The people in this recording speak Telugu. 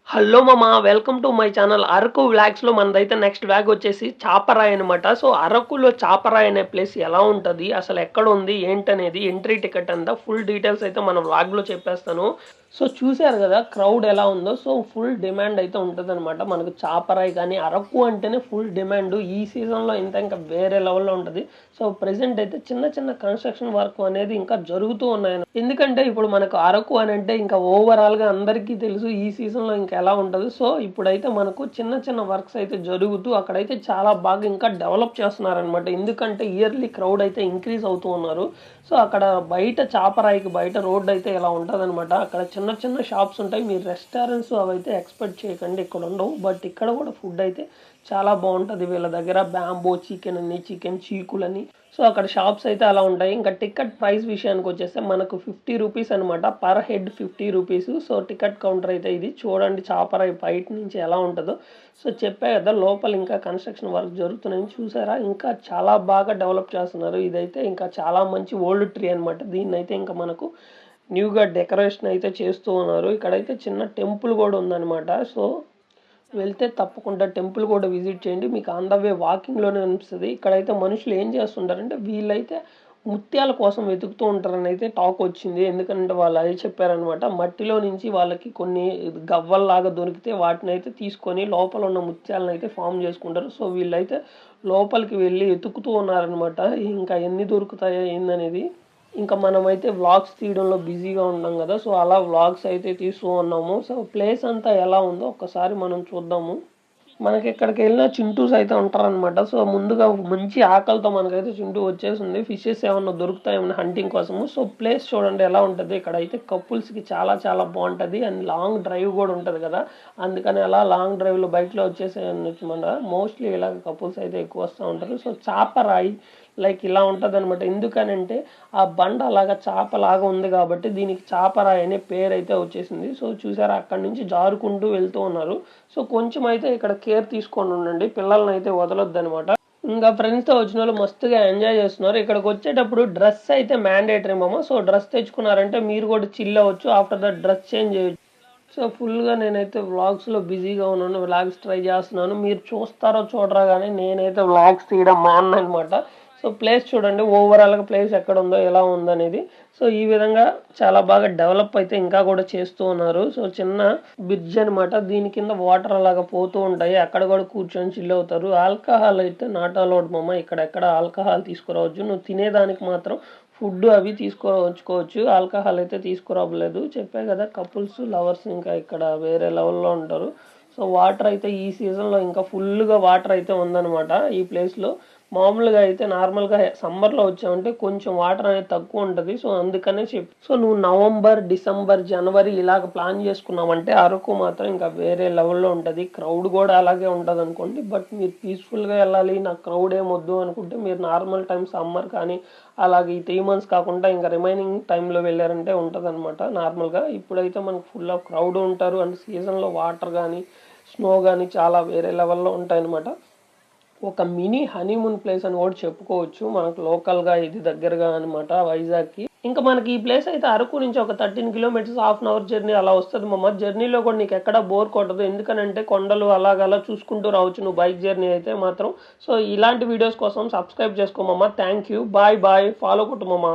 హలో మామ, welcome to my channel. Araku వ్లాగ్స్లో మనదైతే నెక్స్ట్ వ్లాగ్ వచ్చేసి చాపరాయి అనమాట. సో అరకులో చాపరాయి అనే ప్లేస్ ఎలా ఉంటుంది, అసలు ఎక్కడ ఉంది ఏంటనేది, ఎంట్రీ టికెట్ అంతా ఫుల్ డీటెయిల్స్ అయితే మన వ్లాగ్లో చెప్పేస్తాను. సో చూశారు కదా క్రౌడ్ ఎలా ఉందో. సో ఫుల్ డిమాండ్ అయితే ఉంటుంది అనమాట మనకు చాపరాయి. కానీ అరకు అంటేనే ఫుల్ డిమాండ్ ఈ సీజన్లో ఇంకా వేరే లెవెల్లో ఉంటుంది. సో ప్రెసెంట్ అయితే చిన్న చిన్న కన్స్ట్రక్షన్ వర్క్ అనేది ఇంకా జరుగుతూ ఉన్నాయి. ఎందుకంటే ఇప్పుడు మనకు అరకు అని అంటే ఇంకా ఓవరాల్గా అందరికీ తెలుసు ఈ సీజన్లో ఇంకా ఎలా ఉంటుంది. సో ఇప్పుడైతే మనకు చిన్న చిన్న వర్క్స్ అయితే జరుగుతూ అక్కడైతే చాలా బాగా ఇంకా డెవలప్ చేస్తున్నారనమాట. ఎందుకంటే ఇయర్లీ క్రౌడ్ అయితే ఇంక్రీజ్ అవుతూ ఉన్నారు. సో అక్కడ బయట చాపరాయికి బయట రోడ్ అయితే ఇలా ఉంటుంది అనమాట. అక్కడ చిన్న చిన్న షాప్స్ ఉంటాయి. మీరు రెస్టారెంట్స్ అవైతే ఎక్స్పెక్ట్ చేయకండి, ఇక్కడ ఉండవు. బట్ ఇక్కడ కూడా ఫుడ్ అయితే చాలా బాగుంటుంది. వీళ్ళ దగ్గర బ్యాంబో చికెన్ అని, చికెన్ చీకులని. సో అక్కడ షాప్స్ అయితే అలా ఉంటాయి. ఇంకా టికెట్ ప్రైస్ విషయానికి వచ్చేస్తే మనకు 50 రూపీస్ అనమాట, per head 50 rupees. So ticket counter అయితే ఇది. చూడండి చాపరాయి బయట నుంచి ఎలా ఉంటుందో. సో చెప్పే కదా లోపల ఇంకా కన్స్ట్రక్షన్ వర్క్ జరుగుతున్నాయని. చూసారా ఇంకా చాలా బాగా డెవలప్ చేస్తున్నారు. ఇదైతే ఇంకా చాలా మంచి ఓల్డ్ ట్రీ అనమాట. దీన్ని అయితే ఇంకా మనకు న్యూగా డెకరేషన్ అయితే చేస్తూ ఉన్నారు. ఇక్కడైతే చిన్న టెంపుల్ కూడా ఉందన్నమాట. సో వెళ్తే తప్పకుండా టెంపుల్ కూడా విజిట్ చేయండి. మీకు ఆన్ ద వే వాకింగ్లోనే అనిపిస్తుంది. ఇక్కడైతే మనుషులు ఏం చేస్తుంటారంటే వీళ్ళైతే ముత్యాల కోసం వెతుకుతూ ఉంటారని అయితే టాక్ వచ్చింది. ఎందుకంటే వాళ్ళు అదే చెప్పారనమాట. మట్టిలో నుంచి వాళ్ళకి కొన్ని గవ్వల్లాగా దొరికితే వాటిని అయితే తీసుకొని లోపల ఉన్న ముత్యాలను అయితే ఫామ్ చేసుకుంటారు. సో వీళ్ళైతే లోపలికి వెళ్ళి వెతుకుతూ ఉన్నారనమాట. ఇంకా ఎన్ని దొరుకుతాయో ఏందనేది. ఇంకా మనమైతే వ్లాగ్స్ తీయడంలో బిజీగా ఉన్నాం కదా. సో అలా వ్లాగ్స్ అయితే తీస్తూ ఉన్నాము. సో ప్లేస్ అంతా ఎలా ఉందో ఒక్కసారి మనం చూద్దాము. మనకి ఎక్కడికి వెళ్ళినా చింటూస్ అయితే ఉంటారనమాట. సో ముందుగా మంచి ఆకలితో మనకైతే చింటూ వచ్చేసింది. ఫిషెస్ ఏమన్నా దొరుకుతాయేమన్నా హంటింగ్ కోసము. సో ప్లేస్ చూడండి ఎలా ఉంటుంది. ఇక్కడ అయితే కపుల్స్కి చాలా చాలా బాగుంటుంది. అండ్ లాంగ్ డ్రైవ్ కూడా ఉంటుంది కదా, అందుకని అలా లాంగ్ డ్రైవ్లో బైక్లో వచ్చేసేయచ్చు. మన మోస్ట్లీ ఇలా కపుల్స్ అయితే ఎక్కువ వస్తూ ఉంటారు. సో చాపరాయి లైక్ ఇలా ఉంటుంది అనమాట. ఎందుకనంటే ఆ బండ అలాగా చాపలాగా ఉంది కాబట్టి దీనికి చాపరాయి అనే పేరు అయితే వచ్చేసింది. సో చూసారా అక్కడి నుంచి జారుకుంటూ వెళ్తూ ఉన్నారు. సో కొంచెం అయితే ఇక్కడ కేర్ తీసుకొని ఉండండి, పిల్లల్ని అయితే వదలొద్దు అనమాట. ఇంకా ఫ్రెండ్స్తో వచ్చిన వాళ్ళు మస్తుగా ఎంజాయ్ చేస్తున్నారు. ఇక్కడికి వచ్చేటప్పుడు డ్రెస్ అయితే మ్యాండేటరీ మామ. సో డ్రెస్ తెచ్చుకున్నారంటే మీరు కూడా చిల్ అవ్వచ్చు. ఆఫ్టర్ దట్ డ్రెస్ చేంజ్ చేయొచ్చు. సో ఫుల్గా నేనైతే వ్లాగ్స్లో బిజీగా ఉన్నాను. వ్లాగ్స్ ట్రై చేస్తున్నాను. మీరు చూస్తారో చూడరా కానీ నేనైతే వ్లాగ్స్ తీయడం మానమాట. సో ప్లేస్ చూడండి ఓవరాల్గా ప్లేస్ ఎక్కడ ఉందో ఎలా ఉందనేది. సో ఈ విధంగా చాలా బాగా డెవలప్ అయితే ఇంకా కూడా చేస్తూ ఉన్నారు. సో చిన్న బ్రిడ్జ్ అనమాట. దీని కింద వాటర్ అలాగా పోతూ ఉంటాయి. అక్కడ కూడా కూర్చొని చిల్ అవుతారు. ఆల్కహాల్ అయితే నాట్ అలౌడ్ మామ. ఇక్కడ ఎక్కడ ఆల్కహాల్ తీసుకురావచ్చు. నువ్వు తినేదానికి మాత్రం ఫుడ్ అవి తీసుకువచ్చుకోవచ్చు. ఆల్కహాల్ అయితే తీసుకురావలేదు. చెప్పే కదా కపుల్స్ లవర్స్ ఇంకా ఇక్కడ వేరే లెవెల్లో ఉంటారు. సో వాటర్ అయితే ఈ సీజన్లో ఇంకా ఫుల్గా వాటర్ అయితే ఉందన్నమాట ఈ ప్లేస్లో. మామూలుగా అయితే నార్మల్గా సమ్మర్లో వచ్చామంటే కొంచెం వాటర్ అనేది తక్కువ ఉంటుంది. సో అందుకనే సో నువ్వు నవంబర్, డిసెంబర్, జనవరి ఇలాగ ప్లాన్ చేసుకున్నావంటే అరకు మాత్రం ఇంకా వేరే లెవెల్లో ఉంటుంది. క్రౌడ్ కూడా అలాగే ఉంటుంది అనుకోండి. బట్ మీరు పీస్ఫుల్గా వెళ్ళాలి, నాకు క్రౌడ్ ఏమొద్దు అనుకుంటే మీరు నార్మల్ టైం సమ్మర్ కానీ అలాగే ఈ 3 months కాకుండా ఇంకా రిమైనింగ్ టైంలో వెళ్ళారంటే ఉంటుంది అనమాట నార్మల్గా. ఇప్పుడైతే మనకు ఫుల్ ఆఫ్ క్రౌడ్ ఉంటారు. అండ్ సీజన్లో వాటర్ కానీ స్నో కానీ చాలా వేరే లెవెల్లో ఉంటాయన్నమాట. ఒక మినీ హనీమూన్ ప్లేస్ అని కూడా చెప్పుకోవచ్చు మనకు లోకల్గా. ఇది దగ్గరగా అనమాట వైజాగ్కి. ఇంకా మనకి ఈ ప్లేస్ అయితే అరకు నుంచి ఒక 13 kilometers, ½ hour జర్నీ అలా వస్తుంది మమ్మ. జర్నీలో కూడా నీకు ఎక్కడ బోర్ కొట్టదు. ఎందుకనంటే కొండలు అలాగలా చూసుకుంటూ రావచ్చు నువ్వు బైక్ జర్నీ అయితే మాత్రం. సో ఇలాంటి వీడియోస్ కోసం సబ్స్క్రైబ్ చేసుకోమమ్మ. Thank you, bye bye, follow కొట్టు మమ్మ.